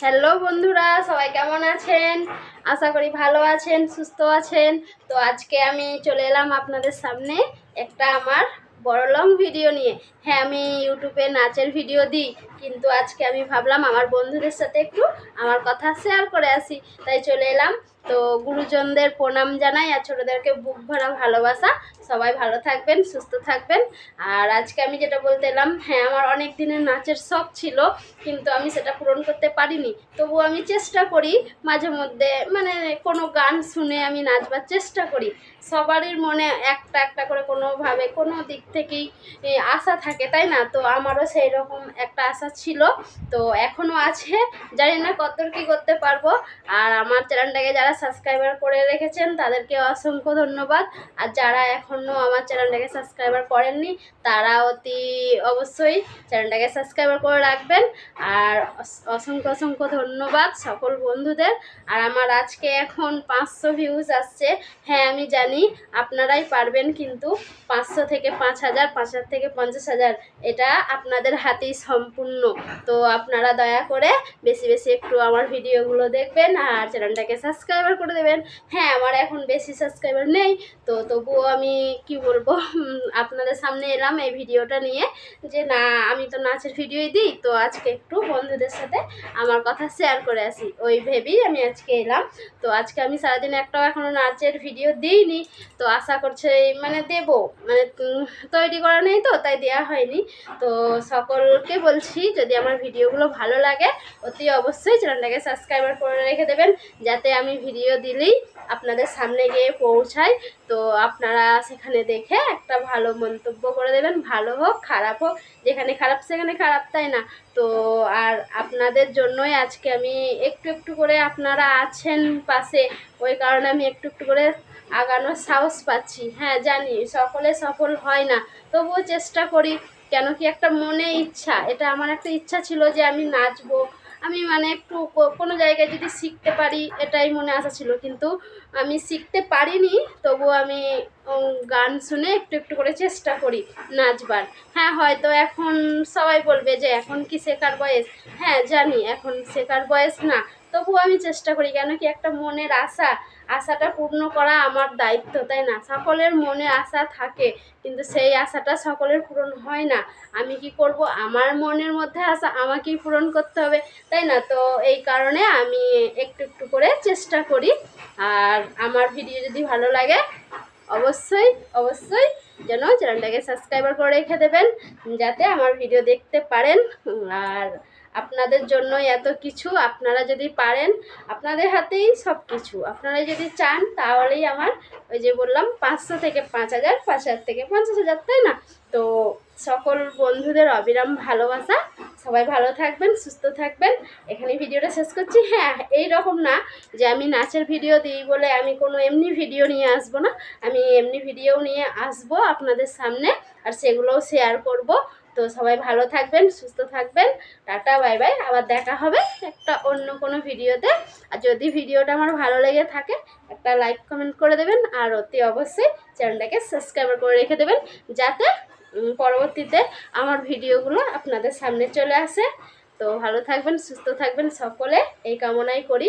Hello বন্ধুরা, সবাই কেমন আছেন? আশা করি ভালো আছেন, সুস্থ আছেন। তো আজকে আমি চলে এলাম আপনাদের সামনে একটা আমার বড় লং ভিডিও নিয়ে। হ্যাঁ, আমি ইউটিউবে নাচের ভিডিও দিই, কিন্তু আজকে আমি ভাবলাম আমার বন্ধুদের সাথে একটু আমার কথা শেয়ার করে আসি, তাই চলে এলাম। তো গুরুজনদের প্রণাম জানাই আর ছোটোদেরকে বুক ভরা ভালোবাসা। সবাই ভালো থাকবেন, সুস্থ থাকবেন। আর আজকে আমি যেটা বলতে এলাম, হ্যাঁ, আমার অনেক দিনের নাচের শখ ছিল, কিন্তু আমি সেটা পূরণ করতে পারিনি। তবুও আমি চেষ্টা করি মাঝে মধ্যে, মানে কোনো গান শুনে আমি নাচবার চেষ্টা করি। সবারই মনে একটা একটা করে কোনোভাবে কোনো দিক থেকেই আশা থাকে, তাই না? তো আমারও সেই রকম একটা আশা ছিল, তো এখনও আছে। জানি না কতদূর কী করতে পারবো। আর আমার চ্যানেলটাকে যারা সাবস্ক্রাইবার করে রেখেছেন তাদেরকে অসংখ্য ধন্যবাদ। আর যারা এখনও আমার চ্যানেলটাকে সাবস্ক্রাইবার করেননি তারা অতি অবশ্যই চ্যানেলটাকে সাবস্ক্রাইবার করে রাখবেন। আর অসংখ্য অসংখ্য ধন্যবাদ সকল বন্ধুদের। আর আমার আজকে এখন 500 ভিউজ আসছে। হ্যাঁ, আমি জানি আপনারাই পারবেন, কিন্তু 500 থেকে 5000, 5000 থেকে 50,000 এটা আপনাদের হাতেই সম্পূর্ণ। তো আপনারা দয়া করে বেশি বেশি একটু আমার ভিডিওগুলো দেখবেন আর চ্যানেলটাকে সাবস্ক্রাইবার করে দেবেন। হ্যাঁ, আমার এখন বেশি সাবস্ক্রাইবার নেই, তো তবুও আমি কি বলবো, আপনাদের সামনে এলাম এই ভিডিওটা নিয়ে, যে না, আমি তো নাচের ভিডিওই দিই, তো আজকে একটু বন্ধুদের সাথে আমার কথা শেয়ার করে আসি, ওই ভেবেই আমি আজকে এলাম। তো আজকে আমি সারাদিন একটাও এখনও নাচের ভিডিও দিইনি, তো আশা করছে মানে দেব, মানে তৈরি করা নেই তো তাই দেওয়া হয়নি। তো সকলকে বলছি, যদি আমার ভিডিওগুলো ভালো লাগে অতি অবশ্যই চ্যানেলটাকে সাবস্ক্রাইবার করে রেখে দেবেন, যাতে আমি ভিডিও দিলেই আপনাদের সামনে গিয়ে পৌঁছায়। তো আপনারা সেখানে দেখে একটা ভালো মন্তব্য করে দেবেন, ভালো হোক খারাপ হোক, যেখানে খারাপ সেখানে খারাপ, তাই না? তো আর আপনাদের জন্যই আজকে আমি একটু একটু করে, আপনারা আছেন পাশে, ওই কারণে আমি একটু একটু করে আগানোর সাহস পাচ্ছি। হ্যাঁ, জানি সকলে সফল হয় না, তবুও চেষ্টা করি। কেন কি, একটা মনে ইচ্ছা, এটা আমার একটা ইচ্ছা ছিল যে আমি নাচবো, আমি মানে একটু কোনো জায়গায় যদি শিখতে পারি, এটাই মনে আশা ছিল, কিন্তু আমি শিখতে পারিনি। তবু আমি গান শুনে একটু একটু করে চেষ্টা করি নাচবার। হ্যাঁ, হয়তো এখন সবাই বলবে যে এখন কি শেখার বয়স। হ্যাঁ, জানি এখন শেখার বয়স না, তবুও আমি চেষ্টা করি। কেন কি, একটা মনের আশাটা পূর্ণ করা আমার দায়িত্ব, তাই না? সকলের মনে আশা থাকে, কিন্তু সেই আশাটা সকলের পূরণ হয় না। আমি কি করব, আমার মনের মধ্যে আশা আমাকেই পূরণ করতে হবে, তাই না? তো এই কারণে আমি একটু একটু করে চেষ্টা করি। আর আমার ভিডিও যদি ভালো লাগে অবশ্যই অবশ্যই যেন চ্যানেলটাকে সাবস্ক্রাইবার করে রেখে দেবেন, যাতে আমার ভিডিও দেখতে পারেন। আর আপনাদের জন্য এত কিছু, আপনারা যদি পারেন, আপনাদের হাতেই সব কিছু, আপনারা যদি চান তাহলেই আমার, ওই যে বললাম 500 থেকে 5000, 5000 থেকে 50,000, তাই না? তো সকল বন্ধুদের অবিরাম ভালোবাসা। সবাই ভালো থাকবেন, সুস্থ থাকবেন। এখানে ভিডিওটা শেষ করছি। হ্যাঁ, এই রকম না যে আমি নাচের ভিডিও দিই বলে আমি কোনো এমনি ভিডিও নিয়ে আসবো না, আমি এমনি ভিডিও নিয়ে আসবো আপনাদের সামনে, আর সেগুলোও শেয়ার করব। তো সবাই ভালো থাকবেন, সুস্থ থাকবেন। Tata, bye bye. আবার দেখা হবে একটা অন্য কোনো ভিডিওতে। আর যদি ভিডিওটা আমার ভালো লেগে থাকে একটা লাইক কমেন্ট করে দেবেন, আর অতি অবশ্যই চ্যানেলটাকে সাবস্ক্রাইবার করে রেখে দেবেন, যাতে পরবর্তীতে আমার ভিডিওগুলো আপনাদের সামনে চলে আসে। তো ভালো থাকবেন, সুস্থ থাকবেন সকলে, এই কামনাই করি।